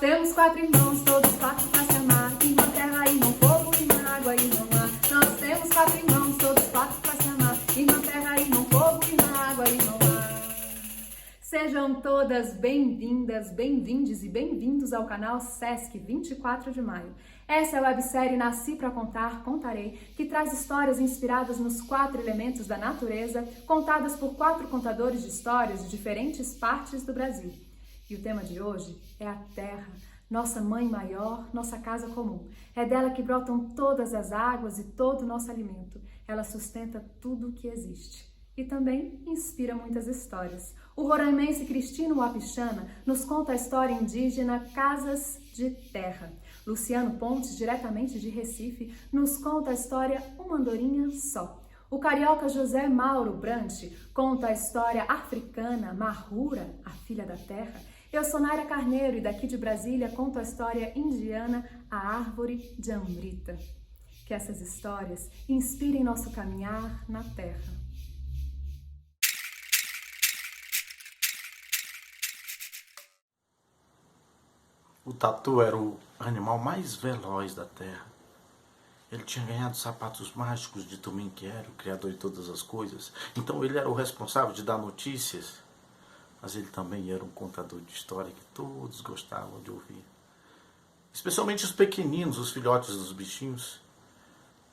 temos 4 irmãos, todos 4 pra se amar. Irmã terra, irmão fogo, irmã água, irmão ar. Nós temos 4 irmãos, todos 4 pra se amar. Irmã terra, irmão fogo, irmã água, irmão ar. Sejam todas bem-vindas, bem-vindes e bem-vindos ao canal Sesc 24 de Maio. Essa é a websérie Nasci pra Contar, Contarei, que traz histórias inspiradas nos 4 elementos da natureza, contadas por 4 contadores de histórias de diferentes partes do Brasil. E o tema de hoje é a terra, nossa mãe maior, nossa casa comum. É dela que brotam todas as águas e todo o nosso alimento. Ela sustenta tudo o que existe. E também inspira muitas histórias. O roraimense Cristino Wapichana nos conta a história indígena Casas de Terra. Luciano Pontes, diretamente de Recife, nos conta a história Uma Andorinha Só. O carioca José Mauro Brant conta a história africana Mahura, a filha da terra. Eu sou Naira Carneiro e daqui de Brasília conto a história indiana A Árvore de Amrita. Que essas histórias inspirem nosso caminhar na terra. O tatu era o animal mais veloz da terra. Ele tinha ganhado sapatos mágicos de Tuminquero, o criador de todas as coisas. Então ele era o responsável de dar notícias, mas ele também era um contador de história que todos gostavam de ouvir. Especialmente os pequeninos, os filhotes dos bichinhos,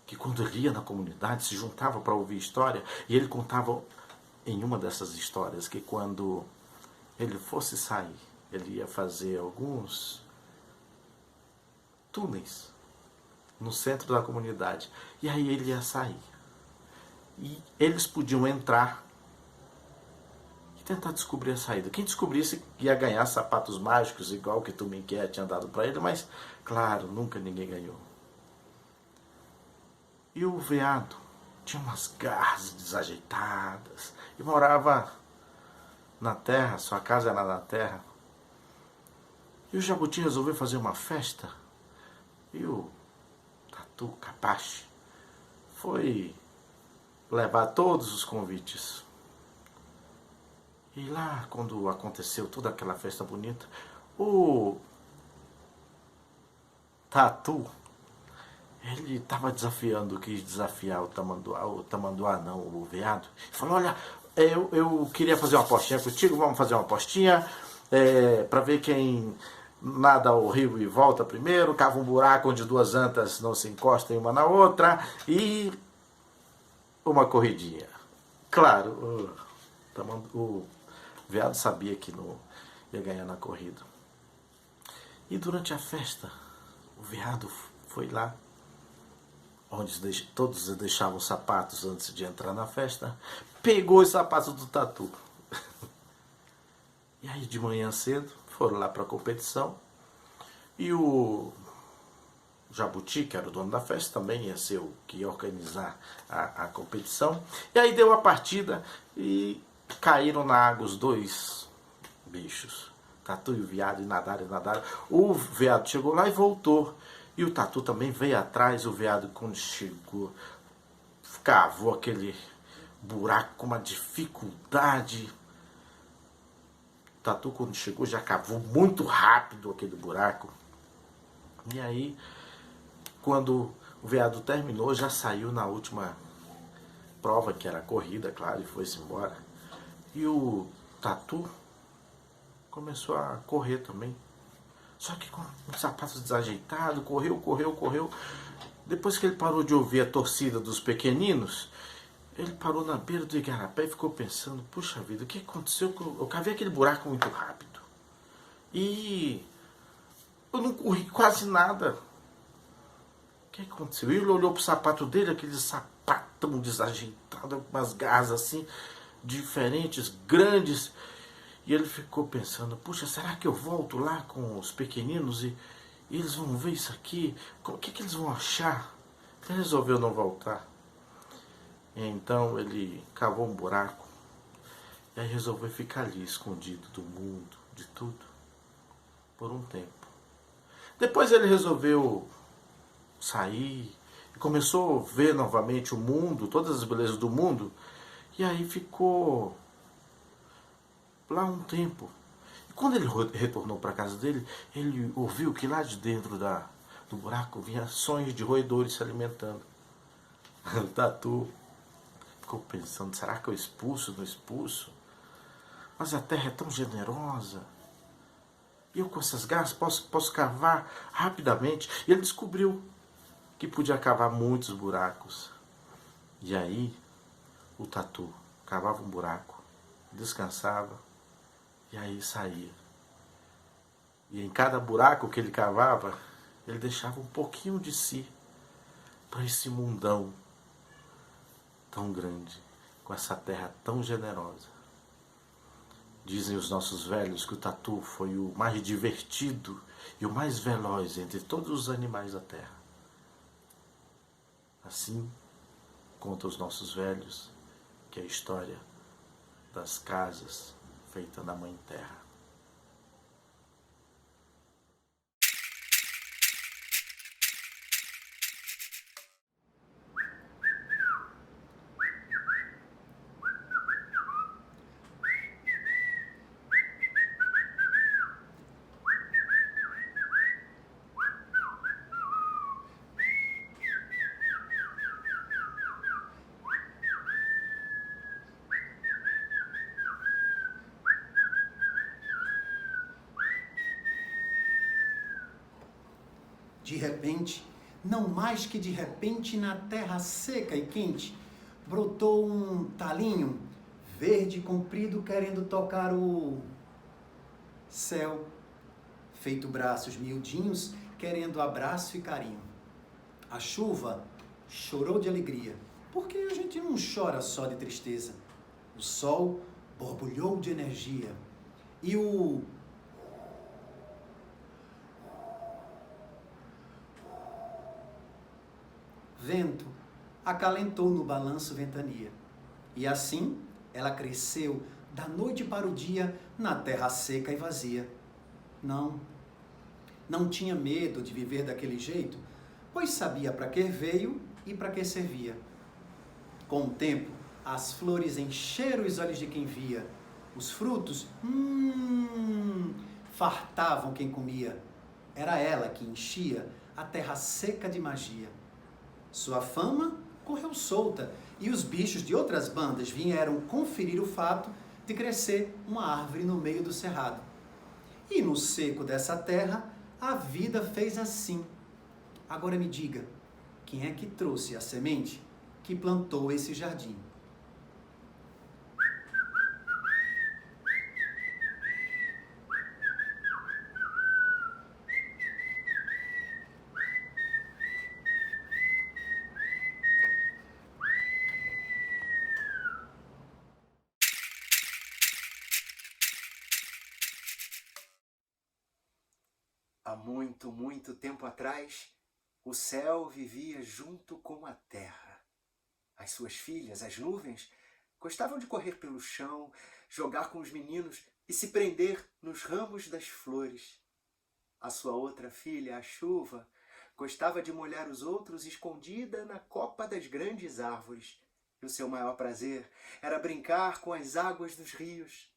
que quando ele ia na comunidade se juntavam para ouvir história, e ele contava em uma dessas histórias que quando ele fosse sair, ele ia fazer alguns túneis no centro da comunidade. E aí ele ia sair. E eles podiam entrar e tentar descobrir a saída. Quem descobrisse ia ganhar sapatos mágicos, igual que Tuminqué tinha dado para ele, mas, claro, nunca ninguém ganhou. E o veado tinha umas garras desajeitadas e morava na terra, sua casa era na terra. E o jabuti resolveu fazer uma festa. E o tatu capache foi levar todos os convites. E lá, quando aconteceu toda aquela festa bonita, o tatu, ele estava desafiando, quis desafiar o tamanduá não, o veado. Ele falou, olha, eu queria fazer uma apostinha contigo, vamos fazer uma apostinha, para ver quem nada ao rio e volta primeiro, cava um buraco onde 2 antas não se encostam uma na outra e uma corridinha. Claro, o veado sabia que não ia ganhar na corrida. E durante a festa, o veado foi lá, onde todos deixavam os sapatos antes de entrar na festa, pegou os sapatos do tatu. E aí de manhã cedo, foram lá para a competição e o jabuti, que era o dono da festa, também ia ser o que ia organizar a competição. E aí deu a partida e caíram na água os 2 bichos, tatu e o veado, e nadaram, e nadaram. O veado chegou lá e voltou. E o tatu também veio atrás. O veado, quando chegou, cavou aquele buraco com uma dificuldade. O tatu, quando chegou, já cavou muito rápido aquele buraco. E aí, quando o veado terminou, já saiu na última prova, que era a corrida, claro, e foi-se embora. E o tatu começou a correr também. Só que com os sapatos desajeitados, correu. Depois que ele parou de ouvir a torcida dos pequeninos, ele parou na beira do igarapé e ficou pensando, puxa vida, o que aconteceu? Eu cavei aquele buraco muito rápido. E eu não corri quase nada. O que aconteceu? Ele olhou pro sapato dele, aquele sapatão desajeitado, com umas garras assim, diferentes, grandes. E ele ficou pensando, puxa, será que eu volto lá com os pequeninos e eles vão ver isso aqui? O que eles vão achar? Ele resolveu não voltar. Então ele cavou um buraco e aí resolveu ficar ali escondido do mundo, de tudo, por um tempo. Depois ele resolveu sair e começou a ver novamente o mundo, todas as belezas do mundo, e aí ficou lá um tempo. Quando ele retornou para a casa dele, ele ouviu que lá de dentro do buraco vinha sonhos de roedores se alimentando. O tatu ficou pensando, será que eu expulso, não expulso? Mas a terra é tão generosa. E eu com essas garras posso cavar rapidamente. E ele descobriu que podia cavar muitos buracos. E aí o tatu cavava um buraco, descansava e aí saía. E em cada buraco que ele cavava, ele deixava um pouquinho de si para esse mundão tão grande, com essa terra tão generosa. Dizem os nossos velhos que o tatu foi o mais divertido e o mais veloz entre todos os animais da terra. Assim, conta os nossos velhos que é a história das casas feitas na Mãe Terra. De repente, não mais que de repente, na terra seca e quente, brotou um talinho verde comprido querendo tocar o céu, feito braços miudinhos querendo abraço e carinho. A chuva chorou de alegria, porque a gente não chora só de tristeza. O sol borbulhou de energia e o vento acalentou no balanço ventania. E assim ela cresceu da noite para o dia na terra seca e vazia. Não tinha medo de viver daquele jeito, pois sabia para que veio e para que servia. Com o tempo, as flores encheram os olhos de quem via. Os frutos, fartavam quem comia. Era ela que enchia a terra seca de magia. Sua fama correu solta e os bichos de outras bandas vieram conferir o fato de crescer uma árvore no meio do cerrado. E no seco dessa terra, a vida fez assim. Agora me diga, quem é que trouxe a semente que plantou esse jardim? Há muito, muito tempo atrás, o céu vivia junto com a terra. As suas filhas, as nuvens, gostavam de correr pelo chão, jogar com os meninos e se prender nos ramos das flores. A sua outra filha, a chuva, gostava de molhar os outros escondida na copa das grandes árvores. E o seu maior prazer era brincar com as águas dos rios.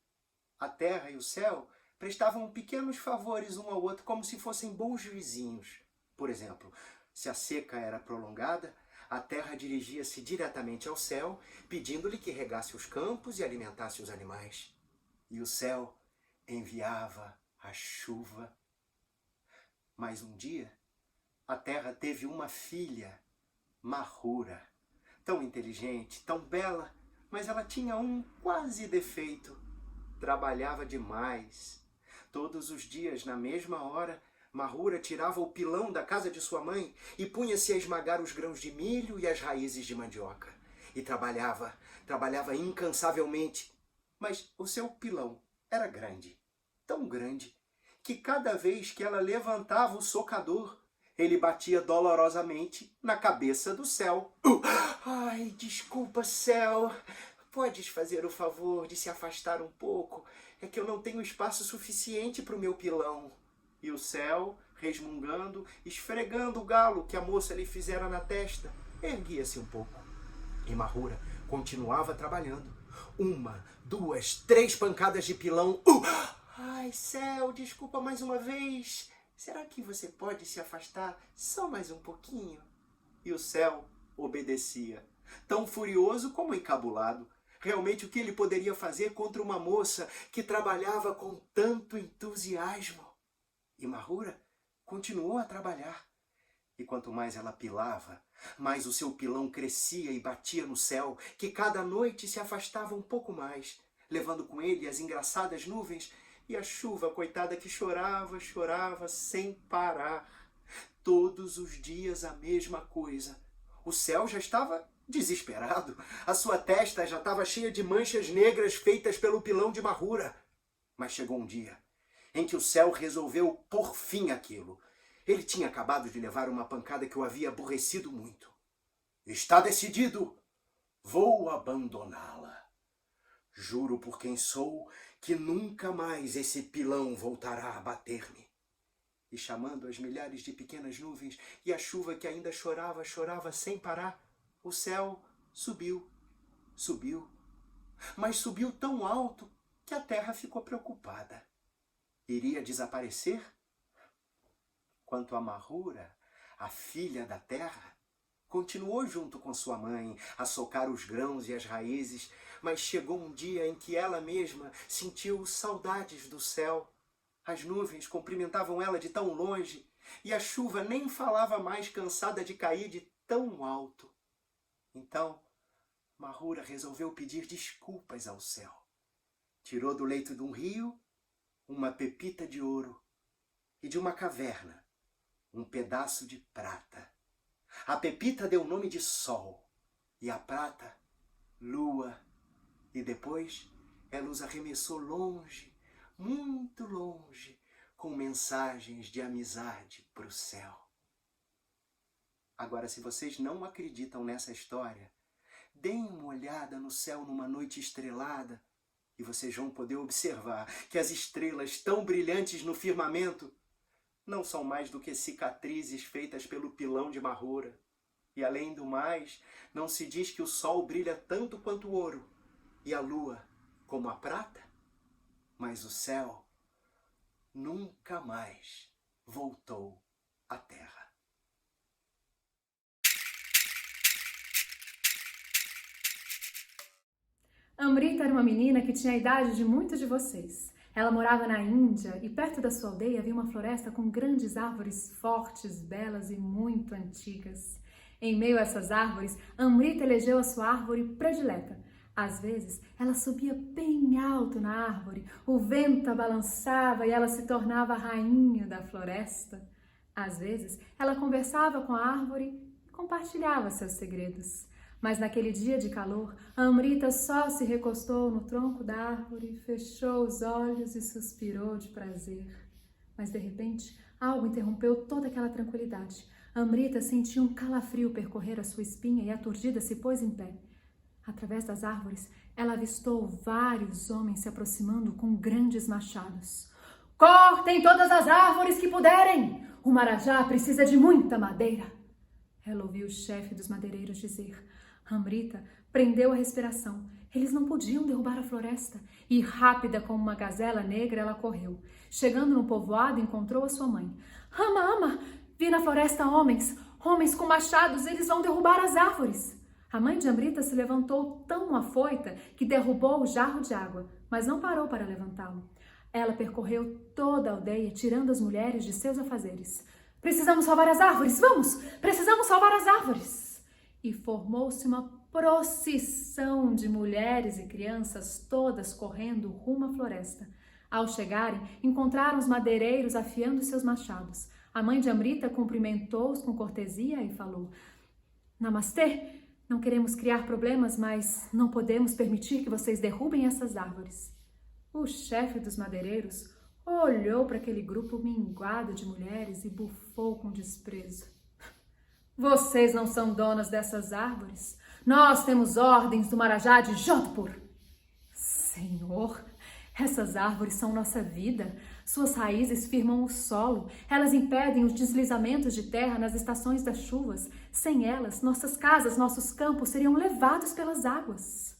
A terra e o céu prestavam pequenos favores um ao outro como se fossem bons vizinhos. Por exemplo, se a seca era prolongada, a terra dirigia-se diretamente ao céu, pedindo-lhe que regasse os campos e alimentasse os animais. E o céu enviava a chuva. Mas um dia, a terra teve uma filha, Mahura, tão inteligente, tão bela, mas ela tinha um quase defeito. Trabalhava demais. Todos os dias, na mesma hora, Mahura tirava o pilão da casa de sua mãe e punha-se a esmagar os grãos de milho e as raízes de mandioca. E trabalhava incansavelmente. Mas o seu pilão era grande, tão grande, que cada vez que ela levantava o socador, ele batia dolorosamente na cabeça do céu. Ai, desculpa, céu. Podes fazer o favor de se afastar um pouco? É que eu não tenho espaço suficiente para o meu pilão. E o céu, resmungando, esfregando o galo que a moça lhe fizera na testa, erguia-se um pouco. E Mahura continuava trabalhando. 1, 2, 3 pancadas de pilão. Ai, céu, desculpa mais uma vez. Será que você pode se afastar só mais um pouquinho? E o céu obedecia, tão furioso como encabulado. Realmente, o que ele poderia fazer contra uma moça que trabalhava com tanto entusiasmo? E Mahura continuou a trabalhar. E quanto mais ela pilava, mais o seu pilão crescia e batia no céu, que cada noite se afastava um pouco mais, levando com ele as engraçadas nuvens e a chuva, coitada, que chorava, chorava sem parar. Todos os dias a mesma coisa. O céu já estava desesperado. A sua testa já estava cheia de manchas negras feitas pelo pilão de Mahura. Mas chegou um dia em que o céu resolveu pôr fim àquilo. Ele tinha acabado de levar uma pancada que o havia aborrecido muito. Está decidido. Vou abandoná-la. Juro por quem sou que nunca mais esse pilão voltará a bater-me. E chamando as milhares de pequenas nuvens e a chuva que ainda chorava, chorava sem parar, o céu subiu, subiu, mas subiu tão alto que a terra ficou preocupada. Iria desaparecer? Quanto a Mahura, a filha da terra, continuou junto com sua mãe a socar os grãos e as raízes, mas chegou um dia em que ela mesma sentiu saudades do céu. As nuvens cumprimentavam ela de tão longe e a chuva nem falava mais, cansada de cair de tão alto. Então, Mahura resolveu pedir desculpas ao céu. Tirou do leito de um rio uma pepita de ouro e de uma caverna um pedaço de prata. A pepita deu o nome de Sol e a prata, Lua. E depois ela os arremessou longe, muito longe, com mensagens de amizade para o céu. Agora, se vocês não acreditam nessa história, deem uma olhada no céu numa noite estrelada e vocês vão poder observar que as estrelas tão brilhantes no firmamento não são mais do que cicatrizes feitas pelo pilão de Mahura. E além do mais, não se diz que o sol brilha tanto quanto o ouro e a lua como a prata, mas o céu nunca mais voltou à terra. Amrita era uma menina que tinha a idade de muitos de vocês. Ela morava na Índia e perto da sua aldeia havia uma floresta com grandes árvores fortes, belas e muito antigas. Em meio a essas árvores, Amrita elegeu a sua árvore predileta. Às vezes, ela subia bem alto na árvore, o vento a balançava e ela se tornava a rainha da floresta. Às vezes, ela conversava com a árvore e compartilhava seus segredos. Mas naquele dia de calor, Amrita só se recostou no tronco da árvore, fechou os olhos e suspirou de prazer. Mas de repente, algo interrompeu toda aquela tranquilidade. Amrita sentiu um calafrio percorrer a sua espinha e aturdida se pôs em pé. Através das árvores, ela avistou vários homens se aproximando com grandes machados. Cortem todas as árvores que puderem! O Marajá precisa de muita madeira! Ela ouviu o chefe dos madeireiros dizer. Amrita prendeu a respiração. Eles não podiam derrubar a floresta. E rápida como uma gazela negra, ela correu. Chegando no povoado, encontrou a sua mãe. Ama, vi na floresta homens com machados, eles vão derrubar as árvores. A mãe de Amrita se levantou tão afoita que derrubou o jarro de água, mas não parou para levantá-lo. Ela percorreu toda a aldeia, tirando as mulheres de seus afazeres. Precisamos salvar as árvores, vamos! Precisamos salvar as árvores! E formou-se uma procissão de mulheres e crianças, todas correndo rumo à floresta. Ao chegarem, encontraram os madeireiros afiando seus machados. A mãe de Amrita cumprimentou-os com cortesia e falou: Namastê! Não queremos criar problemas, mas não podemos permitir que vocês derrubem essas árvores. O chefe dos madeireiros olhou para aquele grupo minguado de mulheres e bufou com desprezo. Vocês não são donas dessas árvores. Nós temos ordens do Marajá de Jodhpur. Senhor, essas árvores são nossa vida. Suas raízes firmam o solo. Elas impedem os deslizamentos de terra nas estações das chuvas. Sem elas, nossas casas, nossos campos seriam levados pelas águas.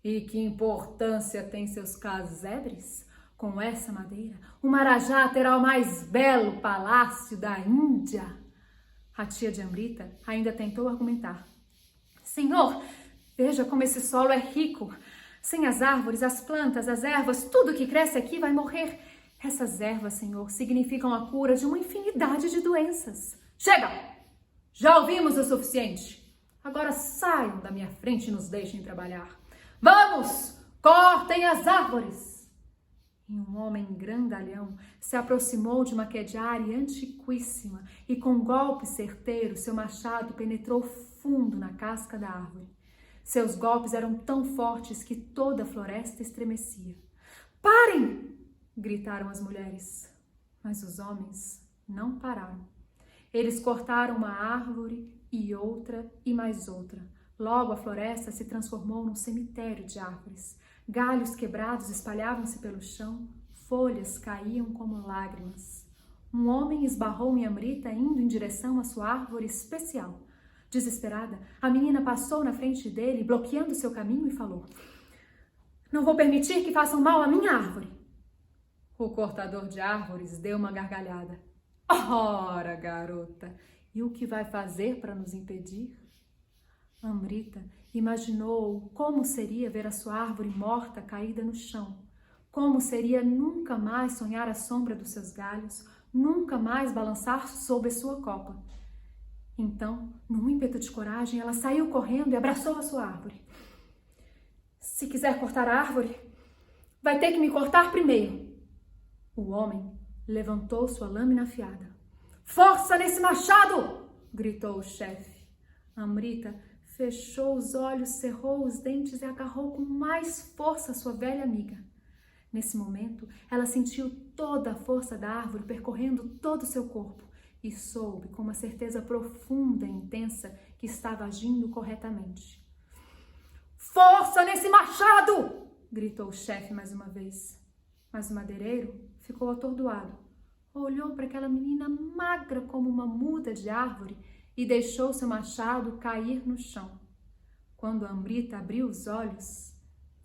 E que importância tem seus casebres? Com essa madeira, o Marajá terá o mais belo palácio da Índia. A tia de Amrita ainda tentou argumentar. Senhor, veja como esse solo é rico. Sem as árvores, as plantas, as ervas, tudo que cresce aqui vai morrer. Essas ervas, Senhor, significam a cura de uma infinidade de doenças. Chega! Já ouvimos o suficiente. Agora saiam da minha frente e nos deixem trabalhar. Vamos! Cortem as árvores! E um homem grandalhão se aproximou de uma quediária antiquíssima e com um golpe certeiro seu machado penetrou fundo na casca da árvore. Seus golpes eram tão fortes que toda a floresta estremecia. Parem! Gritaram as mulheres, mas os homens não pararam. Eles cortaram uma árvore e outra e mais outra. Logo a floresta se transformou num cemitério de árvores. Galhos quebrados espalhavam-se pelo chão, folhas caíam como lágrimas. Um homem esbarrou em Amrita indo em direção à sua árvore especial. Desesperada, a menina passou na frente dele, bloqueando seu caminho e falou: Não vou permitir que façam mal à minha árvore. O cortador de árvores deu uma gargalhada. Ora, garota, e o que vai fazer para nos impedir? Amrita imaginou como seria ver a sua árvore morta caída no chão. Como seria nunca mais sonhar a sombra dos seus galhos, nunca mais balançar sob a sua copa. Então, num ímpeto de coragem, ela saiu correndo e abraçou a sua árvore. Se quiser cortar a árvore, vai ter que me cortar primeiro. O homem levantou sua lâmina afiada. Força nesse machado! Gritou o chefe. Amrita fechou os olhos, cerrou os dentes e agarrou com mais força sua velha amiga. Nesse momento, ela sentiu toda a força da árvore percorrendo todo o seu corpo e soube com uma certeza profunda e intensa que estava agindo corretamente. Força nesse machado! Gritou o chefe mais uma vez. Mas o madeireiro ficou atordoado. Olhou para aquela menina magra como uma muda de árvore e deixou seu machado cair no chão. Quando Amrita abriu os olhos,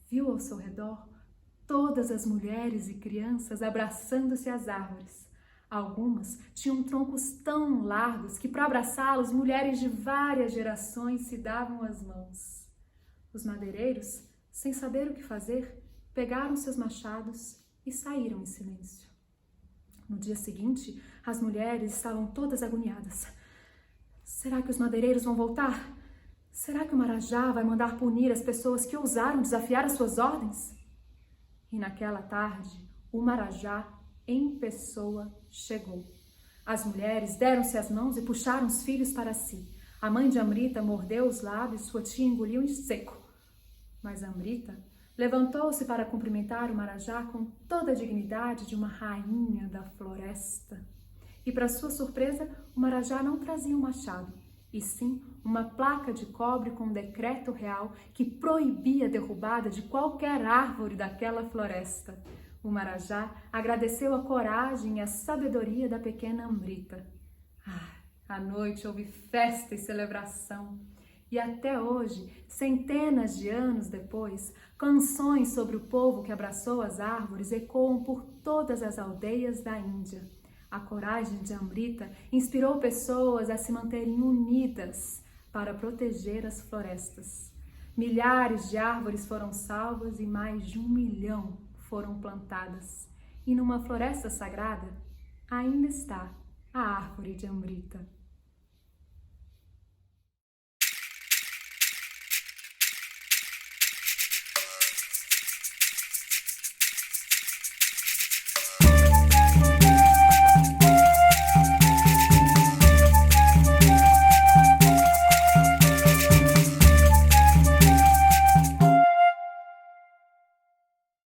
viu ao seu redor todas as mulheres e crianças abraçando-se às árvores. Algumas tinham troncos tão largos que, para abraçá-los, mulheres de várias gerações se davam as mãos. Os madeireiros, sem saber o que fazer, pegaram seus machados e saíram em silêncio. No dia seguinte, as mulheres estavam todas agoniadas. Será que os madeireiros vão voltar? Será que o Marajá vai mandar punir as pessoas que ousaram desafiar as suas ordens? E naquela tarde, o Marajá, em pessoa, chegou. As mulheres deram-se as mãos e puxaram os filhos para si. A mãe de Amrita mordeu os lábios, sua tia engoliu em seco. Mas Amrita levantou-se para cumprimentar o Marajá com toda a dignidade de uma rainha da floresta. E, para sua surpresa, o Marajá não trazia um machado, e sim uma placa de cobre com um decreto real que proibia a derrubada de qualquer árvore daquela floresta. O Marajá agradeceu a coragem e a sabedoria da pequena Amrita. À noite houve festa e celebração. E até hoje, centenas de anos depois, canções sobre o povo que abraçou as árvores ecoam por todas as aldeias da Índia. A coragem de Amrita inspirou pessoas a se manterem unidas para proteger as florestas. Milhares de árvores foram salvas e mais de 1 milhão foram plantadas. E numa floresta sagrada ainda está a árvore de Amrita.